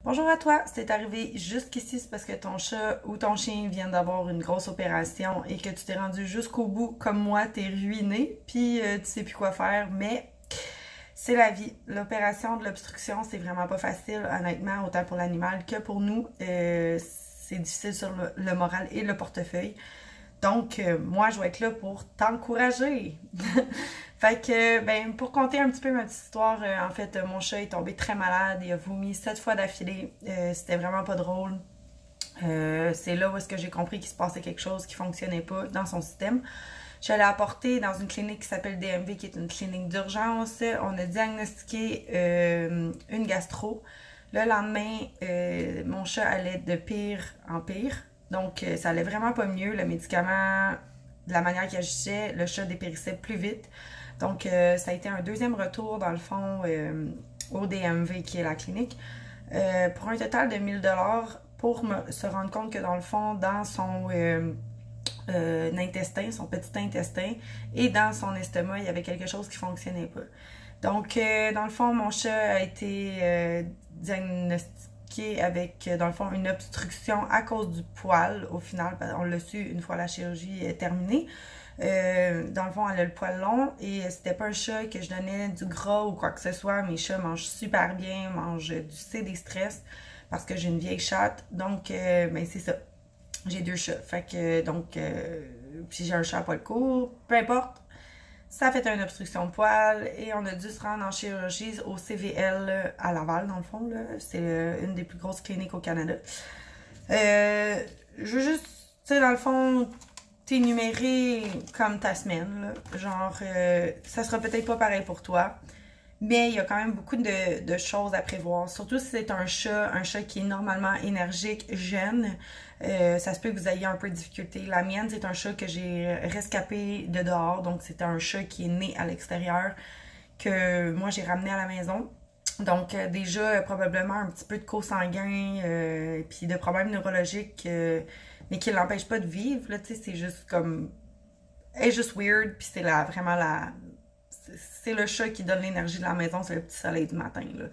Bonjour à toi, c'est arrivé jusqu'ici, c'est parce que ton chat ou ton chien vient d'avoir une grosse opération et que tu t'es rendu jusqu'au bout comme moi, t'es ruiné, puis tu sais plus quoi faire, mais c'est la vie. L'opération de l'obstruction, c'est vraiment pas facile, honnêtement, autant pour l'animal que pour nous. C'est difficile sur le moral et le portefeuille. Donc, moi, je vais être là pour t'encourager. Fait que, ben, pour conter un petit peu ma petite histoire, en fait, mon chat est tombé très malade. Il a vomi 7 fois d'affilée. C'était vraiment pas drôle. C'est là où est-ce que j'ai compris qu'il se passait quelque chose qui fonctionnait pas dans son système. Je l'ai apporté dans une clinique qui s'appelle DMV, qui est une clinique d'urgence. On a diagnostiqué une gastro. Le lendemain, mon chat allait de pire en pire. Donc, ça allait vraiment pas mieux. Le médicament, de la manière qu'il agissait, le chat dépérissait plus vite. Donc, ça a été un deuxième retour, dans le fond, au DMV, qui est la clinique, pour un total de 1000 $ pour se rendre compte que, dans le fond, dans son intestin, son petit intestin, et dans son estomac, il y avait quelque chose qui fonctionnait pas. Donc, dans le fond, mon chat a été diagnostiqué avec, dans le fond, une obstruction à cause du poil, au final. On l'a su une fois la chirurgie est terminée. Dans le fond, elle a le poil long et c'était pas un chat que je donnais du gras ou quoi que ce soit. Mes chats mangent super bien, mangent du C-Stress parce que j'ai une vieille chatte. Donc, ben c'est ça. J'ai 2 chats. Fait que, donc, puis j'ai un chat à poil court. Peu importe. Ça a fait une obstruction de poil et on a dû se rendre en chirurgie au CVL à Laval, dans le fond. C'est une des plus grosses cliniques au Canada. Je veux juste, tu sais, dans le fond, t'énumérer comme ta semaine. Là. Genre, ça sera peut-être pas pareil pour toi, mais il y a quand même beaucoup de choses à prévoir. Surtout si c'est un chat qui est normalement énergique, jeune. Ça se peut que vous ayez un peu de difficulté. La mienne, c'est un chat que j'ai rescapé de dehors. Donc, c'était un chat qui est né à l'extérieur, que moi, j'ai ramené à la maison. Donc, déjà, probablement un petit peu de co-sanguin, puis de problèmes neurologiques, mais qui ne l'empêchent pas de vivre. Là, tu sais, c'est juste comme... Elle est juste weird, puis c'est vraiment la... C'est le chat qui donne l'énergie de la maison, c'est le petit soleil du matin, là.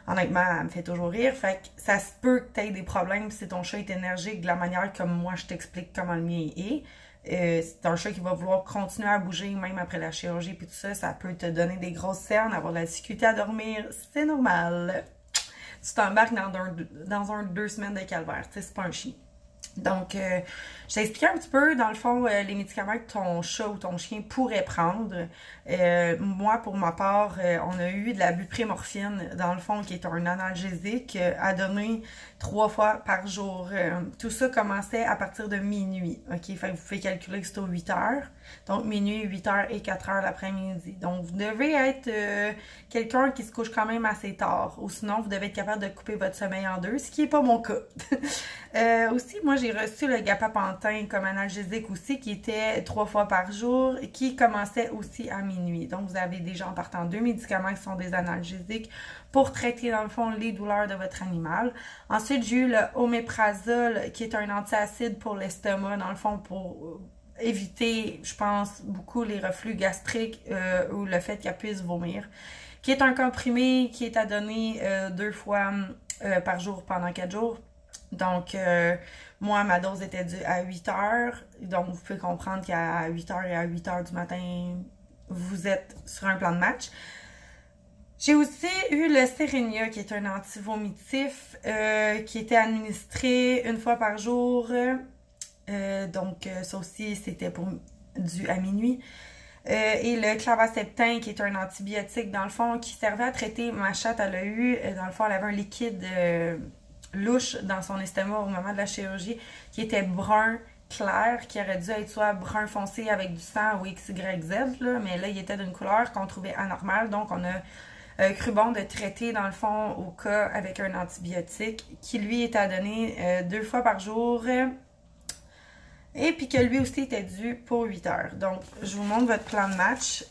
Honnêtement, elle me fait toujours rire. Fait que ça se peut que tu aies des problèmes si ton chat est énergique de la manière comme moi je t'explique comment le mien est. C'est un chat qui va vouloir continuer à bouger même après la chirurgie puis tout ça. Ça peut te donner des grosses cernes, avoir de la difficulté à dormir. C'est normal. Tu t'embarques dans un 2 semaines de calvaire. Tu sais, c'est pas un chien. Donc, je t'ai expliqué un petit peu, dans le fond, les médicaments que ton chat ou ton chien pourrait prendre. Moi, pour ma part, on a eu de la buprenorphine, dans le fond, qui est un analgésique à donner 3 fois par jour. Tout ça commençait à partir de minuit. OK? Fait que vous pouvez calculer que c'est aux 8 heures. Donc, minuit, 8 heures et 4 heures l'après-midi. Donc, vous devez être quelqu'un qui se couche quand même assez tard. Ou sinon, vous devez être capable de couper votre sommeil en deux, ce qui n'est pas mon cas. Aussi, moi, j'ai reçu le gabapentin comme analgésique aussi, qui était 3 fois par jour, qui commençait aussi à minuit. Donc, vous avez déjà en partant 2 médicaments qui sont des analgésiques pour traiter, dans le fond, les douleurs de votre animal. Ensuite, j'ai eu le oméprazole, qui est un antiacide pour l'estomac, dans le fond, pour éviter, je pense, beaucoup les reflux gastriques ou le fait qu'elle puisse vomir, qui est un comprimé qui est à donner 2 fois par jour pendant 4 jours. Donc, moi, ma dose était due à 8 heures. Donc, vous pouvez comprendre qu'à 8 heures et à 8 heures du matin, vous êtes sur un plan de match. J'ai aussi eu le Cerenia, qui est un anti-vomitif, qui était administré 1 fois par jour. Donc, ça aussi, c'était dû à minuit. Et le clavaceptin, qui est un antibiotique, dans le fond, qui servait à traiter ma chatte. Elle a eu, dans le fond, elle avait un liquide louche dans son estomac au moment de la chirurgie, qui était brun clair, qui aurait dû être soit brun foncé avec du sang ou XYZ, là, mais là, il était d'une couleur qu'on trouvait anormale. Donc, on a cru bon de traiter, dans le fond, au cas avec un antibiotique, qui, lui, était à donner 2 fois par jour. Et puis que lui aussi était dû pour 8 heures. Donc, je vous montre votre plan de match.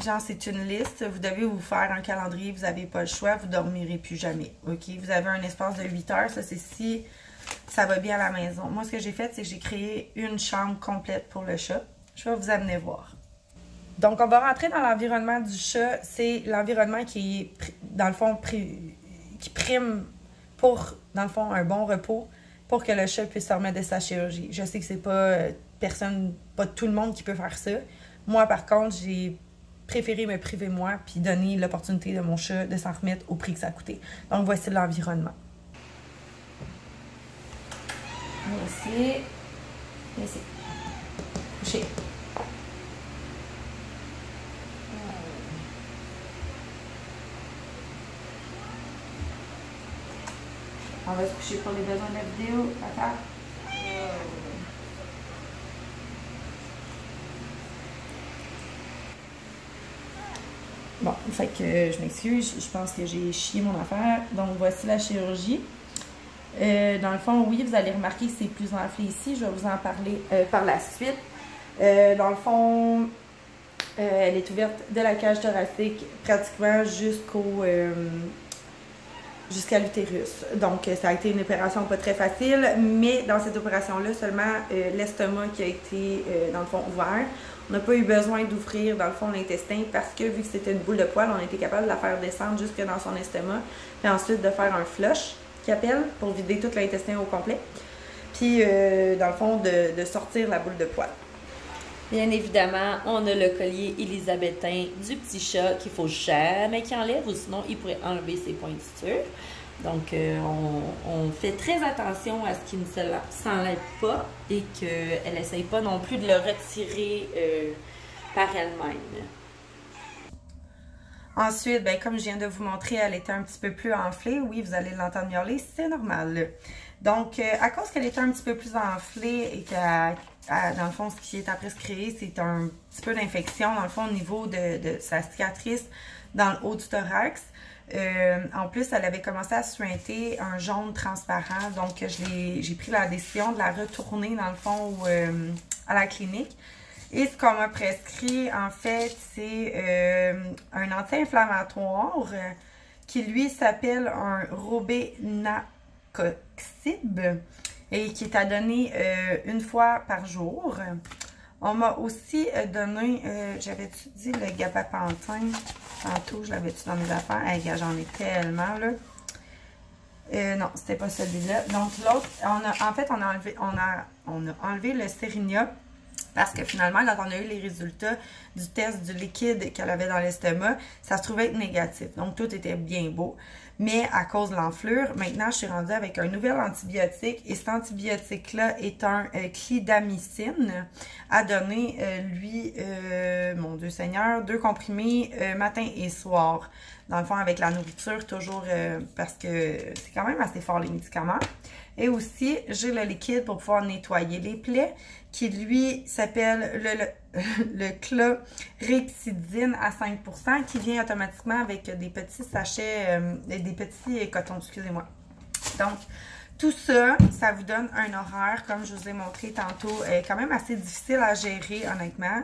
Genre, c'est une liste. Vous devez vous faire un calendrier. Vous n'avez pas le choix. Vous ne dormirez plus jamais. OK? Vous avez un espace de 8 heures. Ça, c'est si ça va bien à la maison. Moi, ce que j'ai fait, c'est que j'ai créé une chambre complète pour le chat. Je vais vous amener voir. Donc, on va rentrer dans l'environnement du chat. C'est l'environnement qui est, dans le fond, qui prime pour, dans le fond, un bon repos pour que le chat puisse se remettre de sa chirurgie. Je sais que c'est pas pas tout le monde qui peut faire ça. Moi, par contre, j'ai préféré me priver moi puis donner l'opportunité de mon chat de s'en remettre au prix que ça a coûté. Donc, voici l'environnement. Ici. Ici. Coucher. On va se coucher pour les besoins de la vidéo. Papa. Bon, fait que je m'excuse, je pense que j'ai chié mon affaire. Donc, voici la chirurgie. Dans le fond, oui, vous allez remarquer que c'est plus enflé ici. Je vais vous en parler par la suite. Dans le fond, elle est ouverte de la cage thoracique pratiquement jusqu'à l'utérus. Donc, ça a été une opération pas très facile, mais dans cette opération-là, seulement l'estomac qui a été, dans le fond, ouvert. On n'a pas eu besoin d'ouvrir, dans le fond, l'intestin parce que, vu que c'était une boule de poil, on a été capable de la faire descendre jusque dans son estomac, puis ensuite de faire un flush, qui appelle, pour vider tout l'intestin au complet, puis, dans le fond, de sortir la boule de poil. Bien évidemment, on a le collier élisabétain du petit chat qu'il ne faut jamais qu'il enlève, ou sinon il pourrait enlever ses pointitures. Donc, on fait très attention à ce qu'il ne s'enlève pas et qu'elle n'essaye pas non plus de le retirer par elle-même. Ensuite, ben, comme je viens de vous montrer, elle était un petit peu plus enflée. Oui, vous allez l'entendre miauler, c'est normal. Donc, à cause qu'elle était un petit peu plus enflée et dans le fond, ce qui est après se créer, c'est un petit peu d'infection, dans le fond, au niveau de sa cicatrice dans le haut du thorax. En plus, elle avait commencé à suinter un jaune transparent. Donc, j'ai pris la décision de la retourner, dans le fond, à la clinique. Et ce qu'on m'a prescrit, en fait, c'est un anti-inflammatoire qui, lui, s'appelle un Robenacoxib et qui est à donner une fois par jour. On m'a aussi donné, j'avais-tu dit le gabapentin? Tantôt, je l'avais-tu dans mes affaires? Hey, gars, j'en ai tellement, là. Non, c'était pas celui-là. Donc, l'autre, en fait, on a enlevé le Cérinia parce que finalement, quand on a eu les résultats du test du liquide qu'elle avait dans l'estomac, ça se trouvait être négatif. Donc, tout était bien beau. Mais à cause de l'enflure, maintenant, je suis rendue avec un nouvel antibiotique. Et cet antibiotique-là est un clindamycine à donner, lui, mon Dieu Seigneur, 2 comprimés matin et soir. Dans le fond, avec la nourriture, toujours parce que c'est quand même assez fort les médicaments. Et aussi, j'ai le liquide pour pouvoir nettoyer les plaies qui, lui, s'appelle le chlorhexidine à 5% qui vient automatiquement avec des petits sachets, des petits cotons, excusez-moi. Donc, tout ça, ça vous donne un horaire, comme je vous ai montré tantôt, quand même assez difficile à gérer, honnêtement.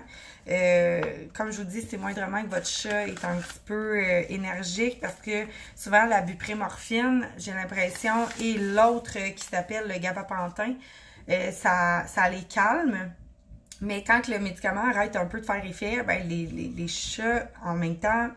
Comme je vous dis, c'est moindrement que votre chat est un petit peu énergique parce que souvent, la bupromorphine, j'ai l'impression, et l'autre qui s'appelle le gabapentin, ça les calme. Mais quand le médicament arrête un peu de faire effet, ben les chats, en même temps,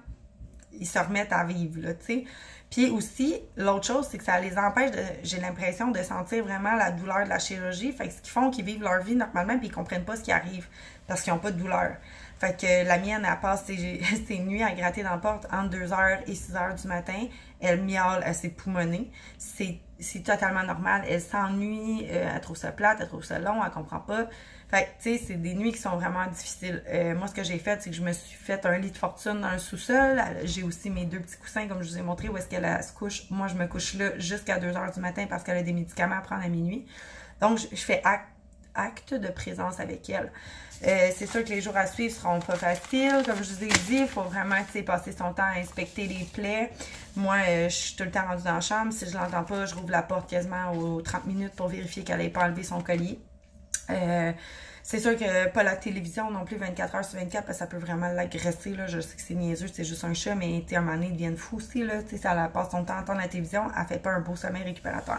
ils se remettent à vivre, là, tu sais. Puis aussi, l'autre chose, c'est que ça les empêche, j'ai l'impression, de sentir vraiment la douleur de la chirurgie. Fait que ce qu'ils font, qu'ils vivent leur vie normalement, puis ils comprennent pas ce qui arrive, parce qu'ils n'ont pas de douleur. Fait que la mienne, elle passe ses nuits à gratter dans la porte entre 2h et 6h du matin. Elle miaule, elle s'est poumonnée. C'est totalement normal. Elle s'ennuie, elle trouve ça plate, elle trouve ça long, elle comprend pas. Fait que, tu sais, c'est des nuits qui sont vraiment difficiles. Moi, ce que j'ai fait, c'est que je me suis fait un lit de fortune dans le sous-sol. J'ai aussi mes 2 petits coussins, comme je vous ai montré, où est-ce qu'elle se couche. Moi, je me couche là jusqu'à 2h du matin parce qu'elle a des médicaments à prendre à minuit. Donc, je fais acte de présence avec elle. C'est sûr que les jours à suivre seront pas faciles. Comme je vous ai dit, il faut vraiment, tu sais, passer son temps à inspecter les plaies. Moi, je suis tout le temps rendue dans la chambre. Si je l'entends pas, je rouvre la porte quasiment aux 30 minutes pour vérifier qu'elle n'ait pas enlevé son collier. C'est sûr que pas la télévision non plus 24h sur 24 parce que ça peut vraiment l'agresser, là. Je sais que c'est niaiseux, c'est juste un chat, mais à un moment donné, ils deviennent fous aussi, là. Tu sais, ça la passe son temps à entendre la télévision, elle fait pas un beau sommeil récupérateur.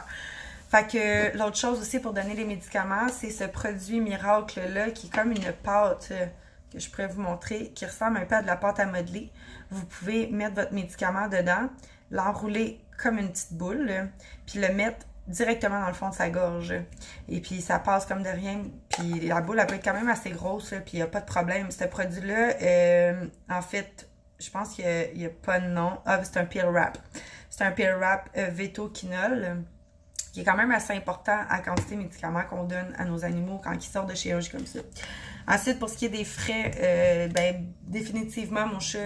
Fait que l'autre chose aussi pour donner les médicaments, c'est ce produit miracle-là qui est comme une pâte que je pourrais vous montrer, qui ressemble un peu à de la pâte à modeler. Vous pouvez mettre votre médicament dedans, l'enrouler comme une petite boule, là, puis le mettre directement dans le fond de sa gorge. Et puis ça passe comme de rien. Puis la boule, elle peut être quand même assez grosse, là, puis il n'y a pas de problème. Ce produit-là, en fait, je pense qu'il n'y a pas de nom. Ah, c'est un peel wrap. C'est un peel wrap véto-quinol, qui est quand même assez important à la quantité de médicaments qu'on donne à nos animaux quand ils sortent de chirurgie comme ça. Ensuite, pour ce qui est des frais, ben, définitivement, mon chat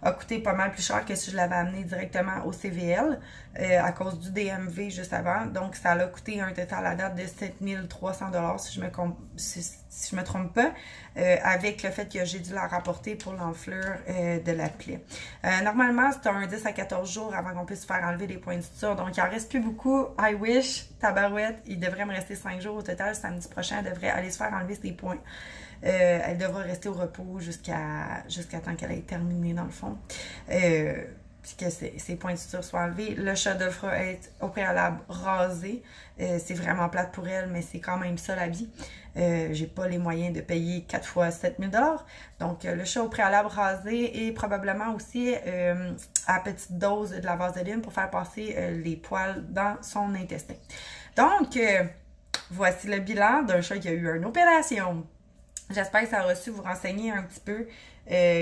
a coûté pas mal plus cher que si je l'avais amené directement au CVL à cause du DMV juste avant. Donc, ça l'a coûté un total à date de 7300 $ si je me trompe pas, avec le fait que j'ai dû la rapporter pour l'enflure de la plaie. Normalement, c'est un 10 à 14 jours avant qu'on puisse faire enlever les points de suture. Donc, il en reste plus beaucoup. I wish, tabarouette, il devrait me rester 5 jours au total. Samedi prochain, elle devrait aller se faire enlever ses points. Elle devra rester au repos jusqu'à temps qu'elle ait terminé dans le fond. Puis que ses points de suture soient enlevés. Le chat devra être au préalable rasé. C'est vraiment plate pour elle, mais c'est quand même ça la vie. J'ai pas les moyens de payer 4 fois 7000 $. Donc, le chat au préalable rasé et probablement aussi à petite dose de la vaseline pour faire passer les poils dans son intestin. Donc, voici le bilan d'un chat qui a eu une opération. J'espère que ça aura su vous renseigner un petit peu.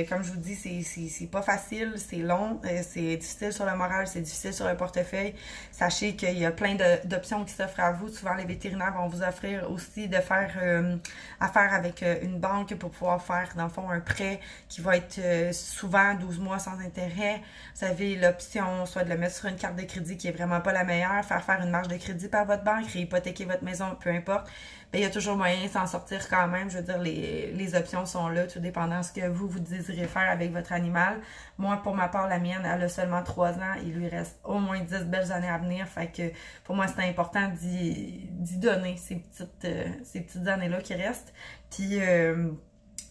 Comme je vous dis, c'est pas facile, c'est long, c'est difficile sur le moral, c'est difficile sur le portefeuille. Sachez qu'il y a plein d'options qui s'offrent à vous. Souvent, les vétérinaires vont vous offrir aussi de faire affaire avec une banque pour pouvoir faire, dans le fond, un prêt qui va être souvent 12 mois sans intérêt. Vous avez l'option soit de le mettre sur une carte de crédit qui est vraiment pas la meilleure, faire une marge de crédit par votre banque, réhypothéquer votre maison, peu importe. Ben, il y a toujours moyen de s'en sortir quand même. Je veux dire, les options sont là, tout dépendant de ce que vous désirez faire avec votre animal. Moi, pour ma part, la mienne, elle a seulement 3 ans. Il lui reste au moins 10 belles années à venir. Fait que pour moi, c'est important d'y donner ces petites années-là qui restent. Puis,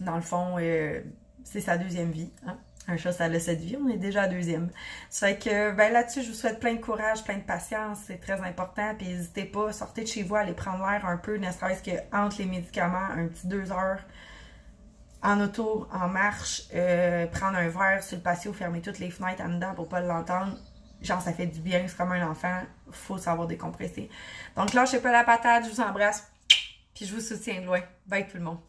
dans le fond, c'est sa deuxième vie. Hein? Un chat, ça a cette vie, on est déjà à deuxième. Ça fait que, ben là-dessus, je vous souhaite plein de courage, plein de patience, c'est très important. Puis n'hésitez pas, sortez de chez vous, allez prendre l'air un peu, ne serait-ce qu'entre les médicaments, un petit 2 heures en auto, en marche, prendre un verre sur le patio, fermer toutes les fenêtres en dedans pour pas l'entendre. Genre, ça fait du bien, c'est comme un enfant, faut savoir décompresser. Donc lâchez pas la patate, je vous embrasse, puis je vous soutiens de loin. Bye tout le monde.